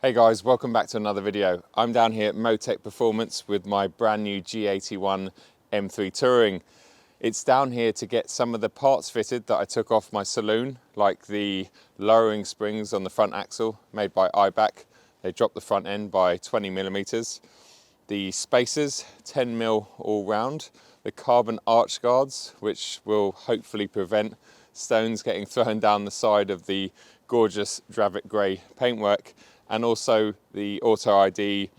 Hey guys, welcome back to another video. I'm down here at Motec Performance with my brand new G81 M3 Touring. It's down here to get some of the parts fitted that I took off my saloon, like the lowering springs on the front axle made by IBAC. They dropped the front end by 20 millimeters. The spacers, 10 mil all round. The carbon arch guards, which will hopefully prevent stones getting thrown down the side of the gorgeous Dravit grey paintwork. And also the Auto ID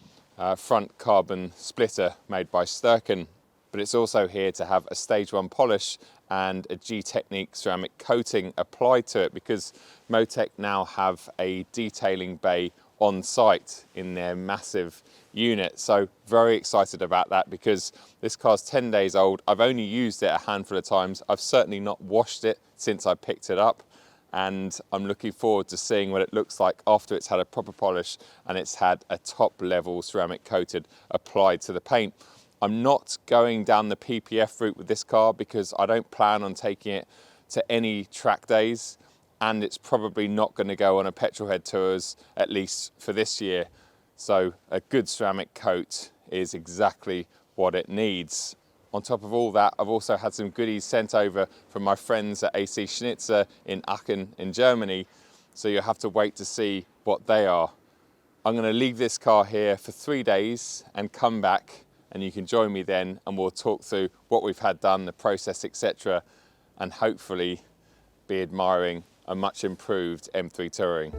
front carbon splitter made by Sturken. But it's also here to have a stage 1 polish and a G-Technique ceramic coating applied to it, because Motec now have a detailing bay on site in their massive unit. So very excited about that, because this car's 10 days old. I've only used it a handful of times. I've certainly not washed it since I picked it up. And I'm looking forward to seeing what it looks like after it's had a proper polish and it's had a top level ceramic coated applied to the paint. I'm not going down the PPF route with this car because I don't plan on taking it to any track days, and it's probably not going to go on a petrolhead tours, at least for this year. So a good ceramic coat is exactly what it needs. On top of all that, I've also had some goodies sent over from my friends at AC Schnitzer in Aachen in Germany, so you'll have to wait to see what they are. I'm going to leave this car here for 3 days and come back, and you can join me then and we'll talk through what we've had done, the process, etc., and hopefully be admiring a much improved M3 Touring.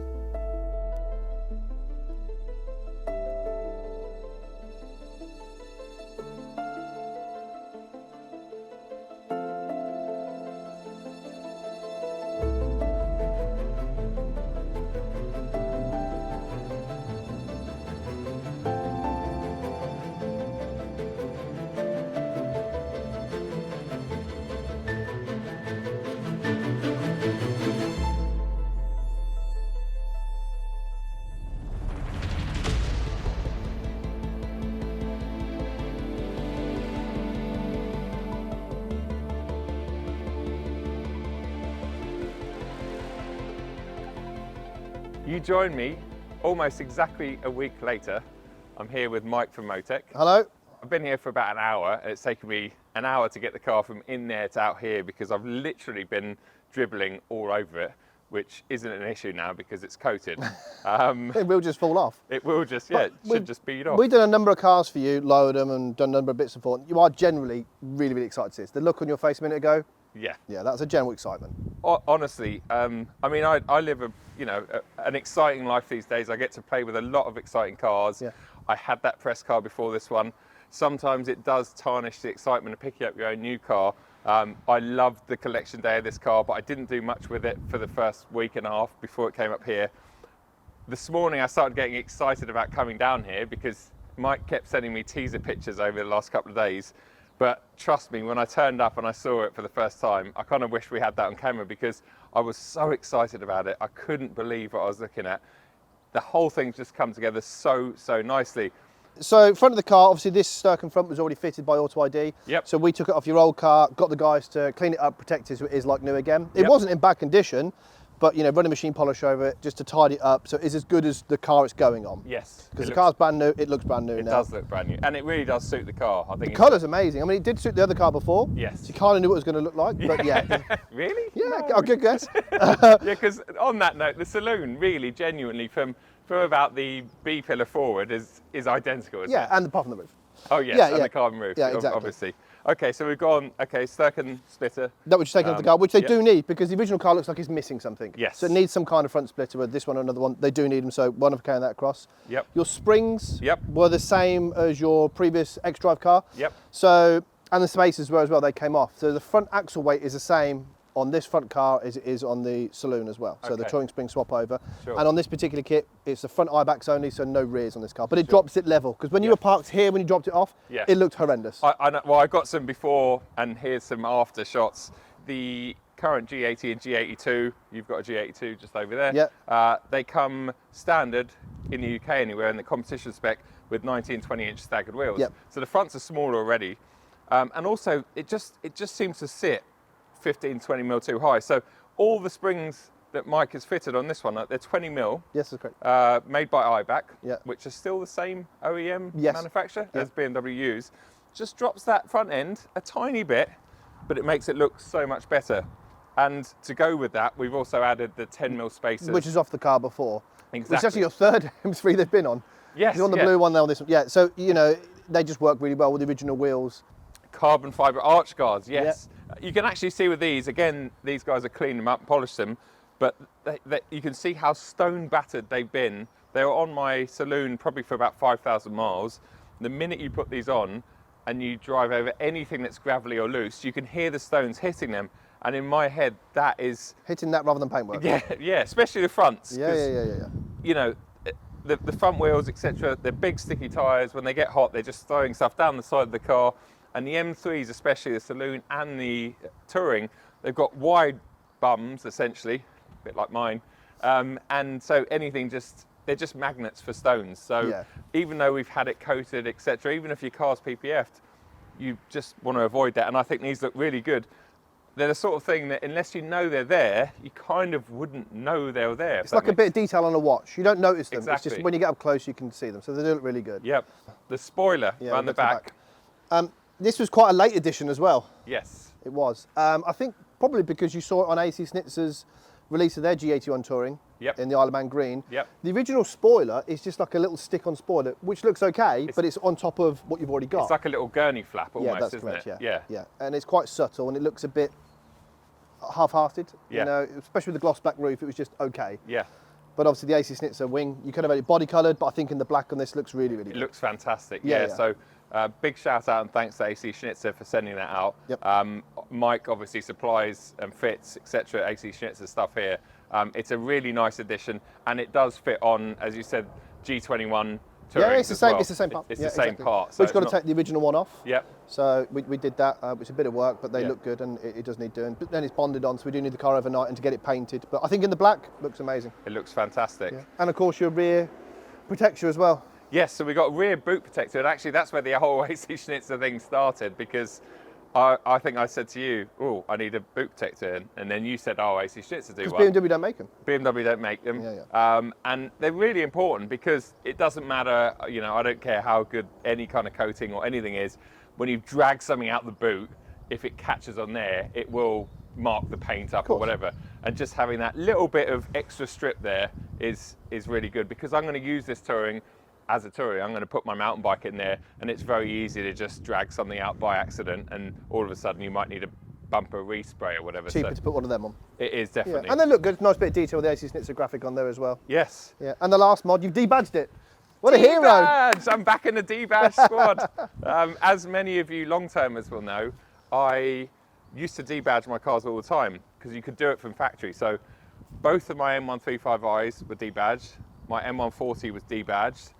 You join me almost exactly a week later. I'm here with Mike from Motec. Hello. I've been here for about an hour, and it's taken me an hour to get the car from in there to out here because I've literally been dribbling all over it, which isn't an issue now because it's coated. It will just fall off. It will just, yeah, it should just bead off. We've done a number of cars for you, lowered them and done a number of bits and forth. You are generally really, really excited to this. The look on your face a minute ago, yeah, that's a general excitement. Honestly, I mean, I live an exciting life these days. I get to play with a lot of exciting cars. Yeah. I had that press car before this one. Sometimes it does tarnish the excitement of picking up your own new car. I loved the collection day of this car, but I didn't do much with it for the first week and a half before it came up here. This morning I started getting excited about coming down here because Mike kept sending me teaser pictures over the last couple of days. But trust me, when I turned up and I saw it for the first time, I kind of wish we had that on camera because I was so excited about it. I couldn't believe what I was looking at. The whole thing's just come together so nicely. So front of the car, obviously this Sturken front was already fitted by Auto ID. Yep. So we took it off your old car, got the guys to clean it up, protect it so it is like new again. It Yep. wasn't in bad condition, but run a machine polish over it just to tidy it up so it's as good as the car it's going on. Yes. Because the car's brand new, it looks brand new now. It does look brand new, and it really does suit the car. I think the colour's amazing. I mean, it did suit the other car before. Yes. So you kind of knew what it was going to look like, but yeah. Really? Yeah, No. a good guess. Yeah, because on that note, the saloon really, genuinely, from about the B pillar forward is identical, isn't it? And apart from the roof. Oh yes, Yeah, and yeah. the carbon roof, Yeah, exactly. obviously. Okay, so we've gone, Sturken splitter. That was just taken off the car, which they yep. do need because the original car looks like it's missing something. Yes. So it needs some kind of front splitter with this one or another one. They do need them, so one of carrying that across. Yep. Your springs Yep. were the same as your previous X-Drive car. Yep. So, and the spacers were as well, they came off. So the front axle weight is the same on this front car as it is on the saloon as well. So the Okay. touring spring swap over. Sure. And on this particular kit, it's the front IBACs only, so no rears on this car. But it drops it level, because when you were parked here, when you dropped it off, Yeah. it looked horrendous. I know, well, I got some before, and here's some after shots. The current G80 and G82, you've got a G82 just over there. Yeah. They come standard in the UK anywhere in the competition spec with 19 and 20-inch staggered wheels. Yep. So the fronts are smaller already, and also it just seems to sit 15, 20 mil too high. So all the springs that Mike has fitted on this one, they're 20 mil. Yes, that's correct. Made by IBAC, Yeah. which is still the same OEM Yes. manufacturer Yeah. as BMW use. Just drops that front end a tiny bit, but it makes it look so much better. And to go with that, we've also added the 10 mil spacers. Which is off the car before. Exactly. Which is actually your third M3 they've been on. Yes, You're on the yeah. blue one, now this one. Yeah, so, you know, they just work really well with the original wheels. Carbon fibre arch guards, yes. You can actually see with these, again, these guys are cleaned them up, polished them, but you can see how stone battered they've been. They were on my saloon probably for about 5,000 miles. The minute you put these on and you drive over anything that's gravelly or loose, you can hear the stones hitting them. And in my head, that is... Hitting that rather than paintwork. Yeah, especially the fronts. Yeah. You know, the front wheels, etc., they're big sticky tyres. When they get hot, they're just throwing stuff down the side of the car. And the M3s, especially the saloon and the Touring, they've got wide bums, essentially, a bit like mine. And so anything they're just magnets for stones. So even though we've had it coated, etc., even if your car's PPF'd, you just want to avoid that. And I think these look really good. They're the sort of thing that unless you know they're there, you kind of wouldn't know they're there. It's like a bit of detail on a watch. You don't notice them. Exactly. It's just when you get up close, you can see them. So they do look really good. Yep. The spoiler around the back. This was quite a late edition as well. Yes. It was. I think probably because you saw it on AC Schnitzer's release of their G81 Touring in the Isle of Man green. Yep. The original spoiler is just like a little stick-on spoiler, which looks okay, but it's on top of what you've already got. It's like a little gurney flap almost, isn't it? Yeah. And it's quite subtle and it looks a bit half-hearted. You know, especially with the gloss black roof, it was just okay. Yeah. But obviously the AC Schnitzer wing, you could have had it body coloured, but I think in the black on this looks really, really good. It looks fantastic. Yeah. So big shout out and thanks to AC Schnitzer for sending that out. Yep. Mike obviously supplies and fits, etc. AC Schnitzer stuff here. It's a really nice addition, and it does fit on, as you said, G21 Touring. Yeah, it's the same. It's the same part. It's the same part. So we've got to take the original one off. Yep. So we did that. It's a bit of work, but they look good, and it does need doing. But then it's bonded on, so we do need the car overnight and to get it painted. But I think in the black looks amazing. It looks fantastic. Yeah. And of course your rear protector as well. Yes, so we got rear boot protector, and actually that's where the whole AC Schnitzer thing started, because I think I said to you, oh, I need a boot protector, and then you said, oh, AC Schnitzer do one. Because BMW don't make them. BMW don't make them. And they're really important because it doesn't matter, you know, I don't care how good any kind of coating or anything is, when you drag something out the boot, if it catches on there, it will mark the paint up or whatever. And just having that little bit of extra strip there is really good, because I'm going to use this Touring as a Touring. I'm going to put my mountain bike in there, and it's very easy to just drag something out by accident, and all of a sudden you might need a bumper respray or whatever. Cheaper to put one of them on. It is definitely. Yeah. And they look good. Nice bit of detail with the AC Schnitzer graphic on there as well. Yes. Yeah. And the last mod, you've debadged it. What a hero! I'm back in the D-badge squad. As many of you long-termers will know, I used to debadge my cars all the time because you could do it from factory. So both of my M135i's were debadged. My M140 was debadged.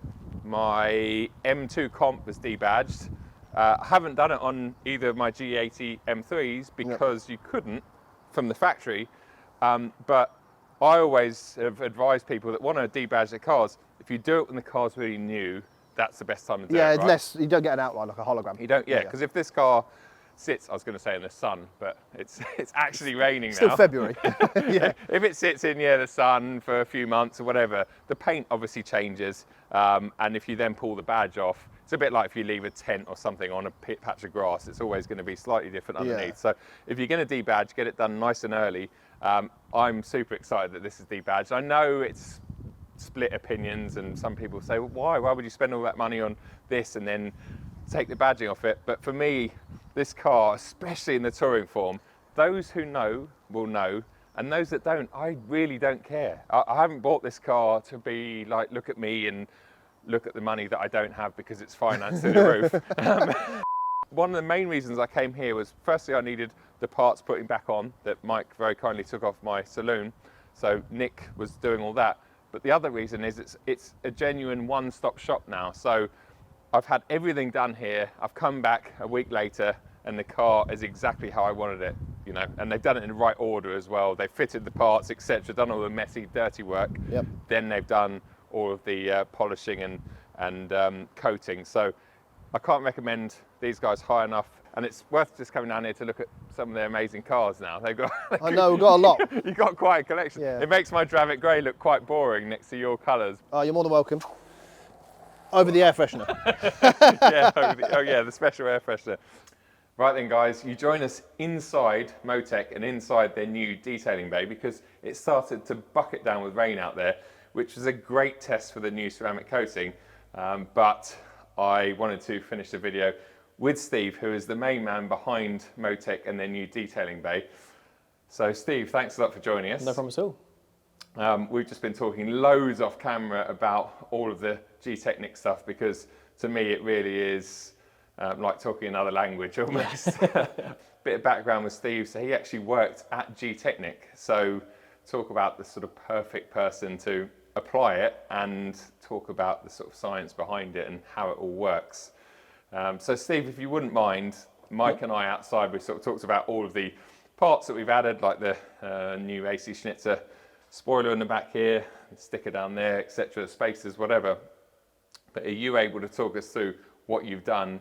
My M2 Comp was debadged. I haven't done it on either of my G80 M3s because you couldn't from the factory. But I always have advised people that want to debadge their cars, if you do it when the car's really new, that's the best time to do it. Yeah, right? unless you don't get an outline like a hologram. You don't, because if this car sits, I was going to say in the sun, but it's actually raining Still now. February. If it sits in the sun for a few months or whatever, the paint obviously changes, and if you then pull the badge off, it's a bit like if you leave a tent or something on a patch of grass, it's always going to be slightly different underneath. So if you're going to debadge, get it done nice and early. I'm super excited that this is debadged. I know it's split opinions, and some people say, well, why would you spend all that money on this and then take the badging off it? But for me, this car, especially in the touring form, those who know will know, and those that don't, I really don't care. I haven't bought this car to be like, look at me and look at the money that I don't have because it's financed through the roof. One of the main reasons I came here was, firstly, I needed the parts putting back on that Mike very kindly took off my saloon. So Nick was doing all that. But the other reason is it's a genuine one-stop shop now. So I've had everything done here. I've come back a week later and the car is exactly how I wanted it, you know, and they've done it in the right order as well. They've fitted the parts, etc., done all the messy, dirty work. Then they've done all of the polishing and coating. So I can't recommend these guys high enough. And it's worth just coming down here to look at some of their amazing cars now. They've got. I know, we've got a lot. You've got quite a collection. Yeah. It makes my Dravit grey look quite boring next to your colours. Oh, you're more than welcome. Over the air freshener. Yeah, the special air freshener. Right then, guys, you join us inside Motec and inside their new detailing bay, because it started to bucket down with rain out there, which was a great test for the new ceramic coating. But I wanted to finish the video with Steve, who is the main man behind Motec and their new detailing bay. So Steve, thanks a lot for joining us. No problem at all. We've just been talking loads off camera about all of the G-Technic stuff, because to me it really is like talking another language almost. Bit of background with Steve, so he actually worked at G-Technic. So talk about the sort of perfect person to apply it and talk about the sort of science behind it and how it all works. So Steve, if you wouldn't mind, Mike and I outside, we sort of talked about all of the parts that we've added, like the new AC Schnitzer spoiler in the back here, sticker down there, etc., spacers, whatever. But are you able to talk us through what you've done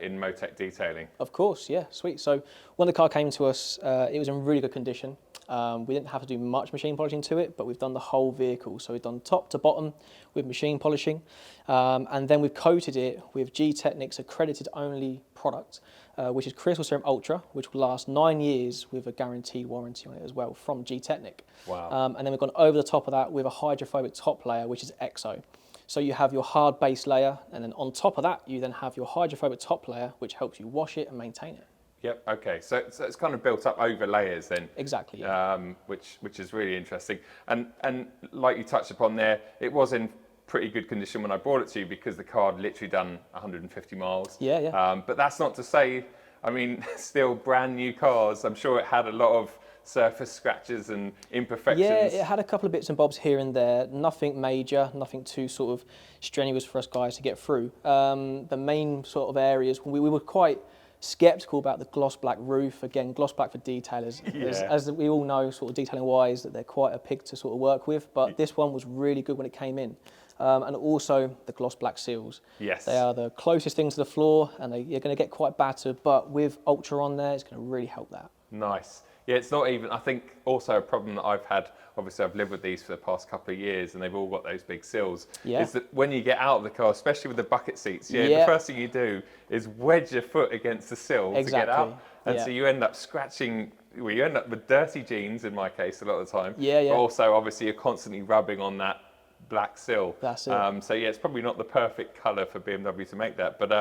in Motec detailing? Of course, yeah, sweet. So when the car came to us, it was in really good condition. We didn't have to do much machine polishing to it, but we've done the whole vehicle. So we've done top to bottom with machine polishing, and then we've coated it with G-Technic's accredited only product, which is Crystal Serum Ultra, which will last 9 years with a guaranteed warranty on it as well from G-Technic. Wow. And then we've gone over the top of that with a hydrophobic top layer, which is EXO. So you have your hard base layer, and then on top of that, you then have your hydrophobic top layer, which helps you wash it and maintain it. Yep. Okay. So it's kind of built up over layers then. Exactly. Yeah. Which is really interesting. And like you touched upon there, it was in pretty good condition when I brought it to you, because the car had literally done 150 miles. Yeah, yeah. But that's not to say, I mean, still brand new cars. I'm sure it had a lot of surface scratches and imperfections. Yeah, it had a couple of bits and bobs here and there. Nothing major, nothing too sort of strenuous for us guys to get through. The main sort of areas, we were quite skeptical about the gloss black roof. Again, gloss black for detailers, Yeah. as we all know, sort of detailing wise, that they're quite a pig to sort of work with. But this one was really good when it came in. And also the gloss black seals. Yes. They are the closest thing to the floor, and you're going to get quite battered, but with Ultra on there, it's going to really help that. Nice. Yeah, it's not even, I think also a problem that I've had, obviously I've lived with these for the past couple of years and they've all got those big sills, Yeah. is that when you get out of the car, especially with the bucket seats, the Yeah. first thing you do is wedge your foot against the sill to get out. Exactly. And Yeah. so you end up scratching, well, you end up with dirty jeans in my case a lot of the time. Yeah, yeah. But also obviously you're constantly rubbing on that black sill. That's it. So yeah, it's probably not the perfect colour for BMW to make that. But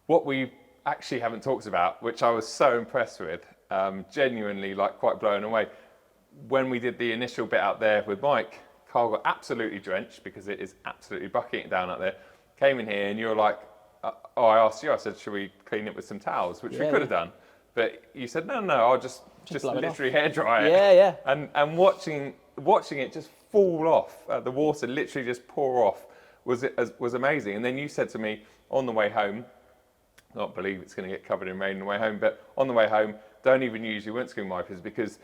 what we actually haven't talked about, which I was so impressed with, genuinely like quite blown away, when we did the initial bit out there with Mike, Carl got absolutely drenched because it is absolutely bucketing down out there. Came in here and you were like, oh, I asked you, I said, should we clean it with some towels, which we Yeah, could have done. But you said, no, I'll just blow it literally hairdry it. Yeah, yeah. And watching it just fall off, the water literally just pour off, was amazing. And then you said to me on the way home, not believe it's going to get covered in rain on the way home, but on the way home, don't even use your windscreen wipers, because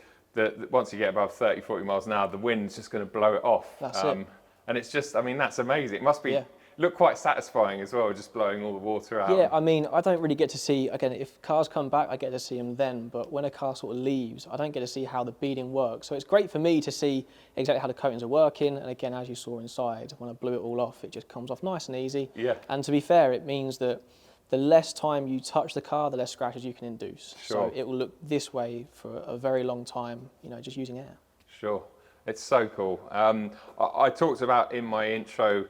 once you get above 30, 40 miles an hour, the wind's just going to blow it off. That's it. And it's just, I mean, that's amazing. It must be, Yeah. look quite satisfying as well, just blowing all the water out. Yeah, I mean, I don't really get to see, again, if cars come back, I get to see them then, but when a car sort of leaves, I don't get to see how the beading works. So it's great for me to see exactly how the coatings are working, and again, as you saw inside, when I blew it all off, it just comes off nice and easy. Yeah. And to be fair, it means that the less time you touch the car, the less scratches you can induce. Sure. So it will look this way for a very long time, you know, just using air. Sure, it's so cool. I talked about in my intro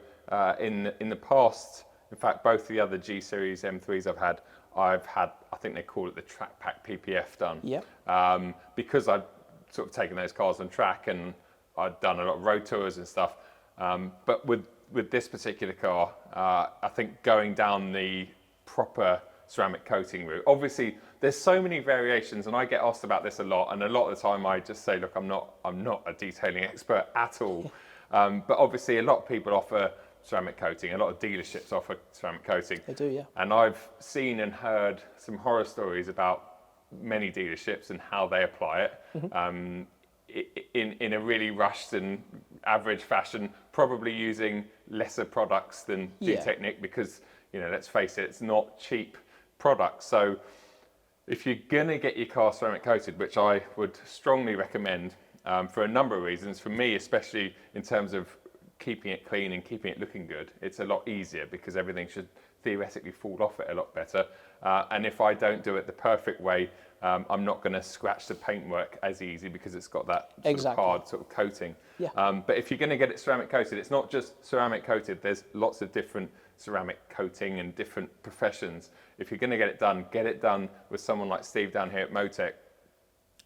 in the past, in fact, both the other G Series M3s I've had, I think they call it the Track Pack PPF done. Yep. Because I'd sort of taken those cars on track and I'd done a lot of road tours and stuff. But with this particular car, I think going down the proper ceramic coating route. Obviously, there's so many variations, and I get asked about this a lot. And a lot of the time, I just say, look, I'm not a detailing expert at all. But obviously, a lot of people offer ceramic coating. A lot of dealerships offer ceramic coating. They do, yeah. And I've seen and heard some horror stories about many dealerships and how they apply it. Mm-hmm. In a really rushed and average fashion, probably using lesser products than Yeah. G-Technic, because, you know, let's face it, it's not cheap products. So if you're gonna get your car ceramic coated, which I would strongly recommend for a number of reasons, for me especially in terms of keeping it clean and keeping it looking good, it's a lot easier because everything should theoretically fall off it a lot better. And if I don't do it the perfect way, I'm not going to scratch the paintwork as easy because it's got that sort of hard sort of coating. Yeah. But if you're going to get it ceramic coated, it's not just ceramic coated. There's lots of different ceramic coating and different professions. If you're going to get it done with someone like Steve down here at Motec,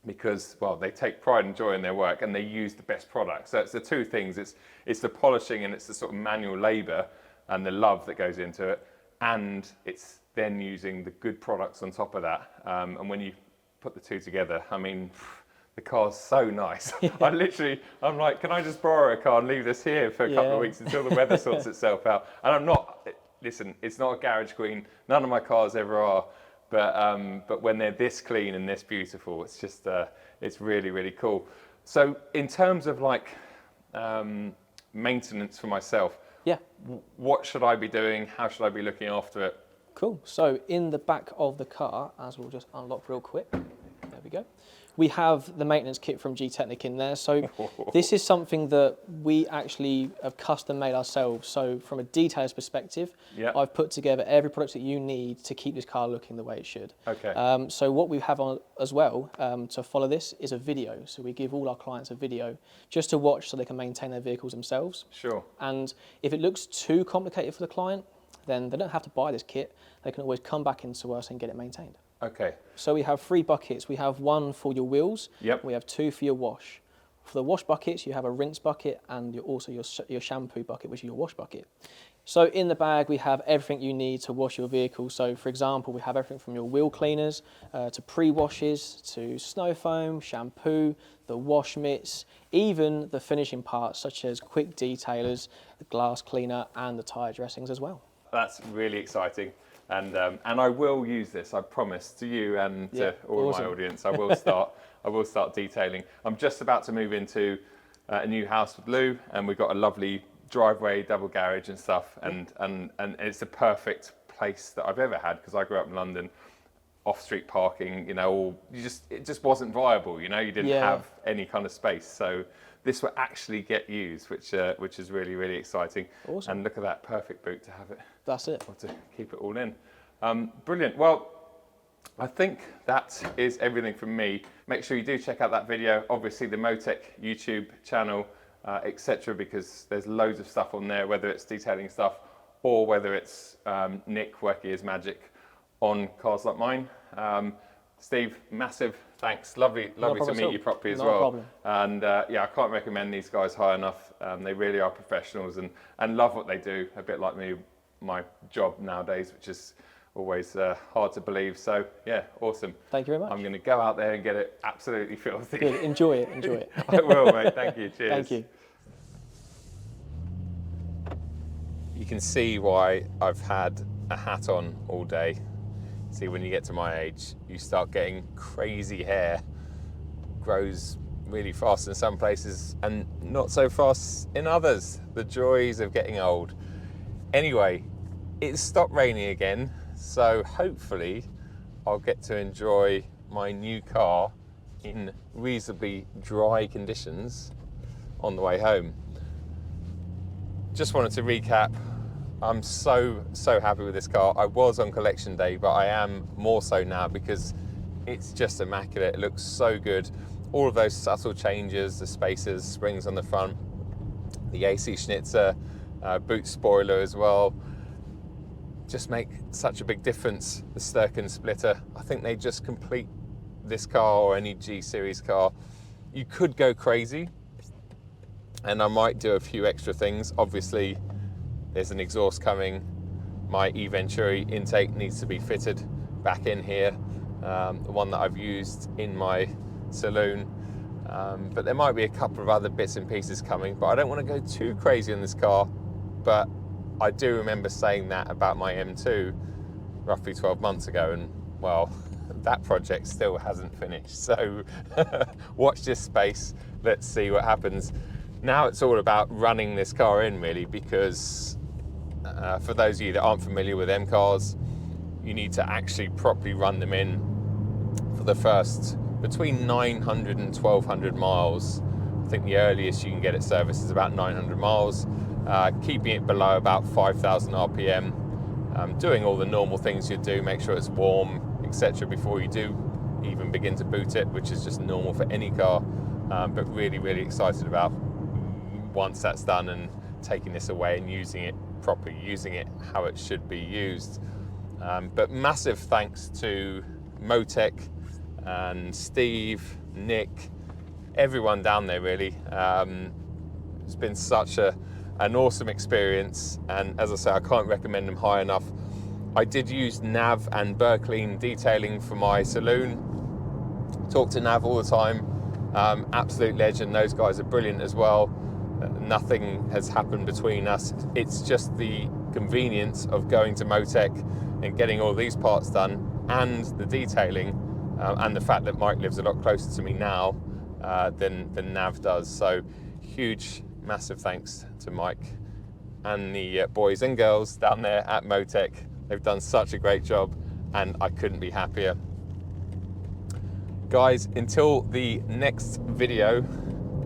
because, well, they take pride and joy in their work and they use the best products. So it's the two things. It's the polishing and it's the sort of manual labour and the love that goes into it. And it's then using the good products on top of that. And when you put the two together, I mean, the car's so nice. Yeah. I'm like, can I just borrow a car and leave this here for a couple of weeks until the weather sorts itself out? And I'm not, listen, it's not a garage queen. None of my cars ever are. But when they're this clean and this beautiful, it's just, it's really, really cool. So in terms of like maintenance for myself, yeah, what should I be doing? How should I be looking after it? Cool. So in the back of the car, as we'll just unlock real quick, there we go. We have the maintenance kit from G-Technic in there. So this is something that we actually have custom made ourselves. So from a detailer's perspective, I've put together every product that you need to keep this car looking the way it should. Okay. So what we have on as well to follow this is a video. So we give all our clients a video just to watch so they can maintain their vehicles themselves. Sure. And if it looks too complicated for the client, then they don't have to buy this kit. They can always come back into us and get it maintained. Okay. So we have 3 buckets. We have one for your wheels. Yep. We have 2 for your wash. For the wash buckets, you have a rinse bucket and also your shampoo bucket, which is your wash bucket. So in the bag, we have everything you need to wash your vehicle. So for example, we have everything from your wheel cleaners to pre-washes, to snow foam, shampoo, the wash mitts, even the finishing parts such as quick detailers, the glass cleaner and the tyre dressings as well. That's really exciting. And I will use this, I promise, to you and to all of my audience. I will start detailing. I'm just about to move into a new house with Lou, and we've got a lovely driveway, double garage and stuff. And it's the perfect place that I've ever had because I grew up in London, off-street parking. You know, it just wasn't viable. You know, you didn't have any kind of space. So this will actually get used, which is really, really exciting. Awesome. And look at that perfect boot to have it. That's it. To keep it all in. Brilliant. Well, I think that is everything from me. Make sure you do check out that video. Obviously, the Motec YouTube channel, etc., because there's loads of stuff on there, whether it's detailing stuff or whether it's Nick working his magic on cars like mine. Steve, massive thanks. Lovely to meet you properly as well. Problem. And yeah, I can't recommend these guys high enough. They really are professionals and love what they do. A bit like me, my job nowadays, which is always hard to believe. So yeah, awesome. Thank you very much. I'm going to go out there and get it absolutely filthy. Good. Enjoy it. I will, mate. Thank you. Cheers. Thank you. You can see why I've had a hat on all day. See, when you get to my age, you start getting crazy hair. Grows really fast in some places and not so fast in others. The joys of getting old. Anyway, it's stopped raining again, so hopefully I'll get to enjoy my new car in reasonably dry conditions on the way home. Just wanted to recap. I'm so happy with this car. I was on collection day, but I am more so now because it's just immaculate. It looks so good. All of those subtle changes, the spacers, springs on the front, the AC Schnitzer, boot spoiler as well, just make such a big difference. The Sturken splitter, I think they just complete this car or any G series car. You could go crazy, and I might do a few extra things. Obviously, there's an exhaust coming. My e-Venturi intake needs to be fitted back in here, the one that I've used in my saloon. But there might be a couple of other bits and pieces coming, but I don't want to go too crazy on this car. But I do remember saying that about my M2 roughly 12 months ago, and well, that project still hasn't finished. So watch this space, let's see what happens. Now it's all about running this car in really, because for those of you that aren't familiar with M cars, you need to actually properly run them in for the first between 900 and 1200 miles. I think the earliest you can get it serviced is about 900 miles, keeping it below about 5,000 RPM, doing all the normal things you do, make sure it's warm, etc. before you do even begin to boot it, which is just normal for any car, but really, really excited about once that's done and taking this away and using it properly, using it how it should be used. But massive thanks to Motec and Steve, Nick, everyone down there really. It's been such an awesome experience, and as I say, I can't recommend them high enough. I did use Nav and Berkleen detailing for my saloon. Talk to Nav all the time, absolute legend. Those guys are brilliant as well. Nothing has happened between us. It's just the convenience of going to Motec and getting all these parts done, and the detailing, and the fact that Mike lives a lot closer to me now than Nav does. So huge, massive thanks to Mike and the boys and girls down there at Motec. They've done such a great job, and I couldn't be happier. Guys, until the next video,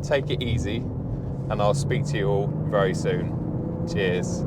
take it easy, and I'll speak to you all very soon. Cheers.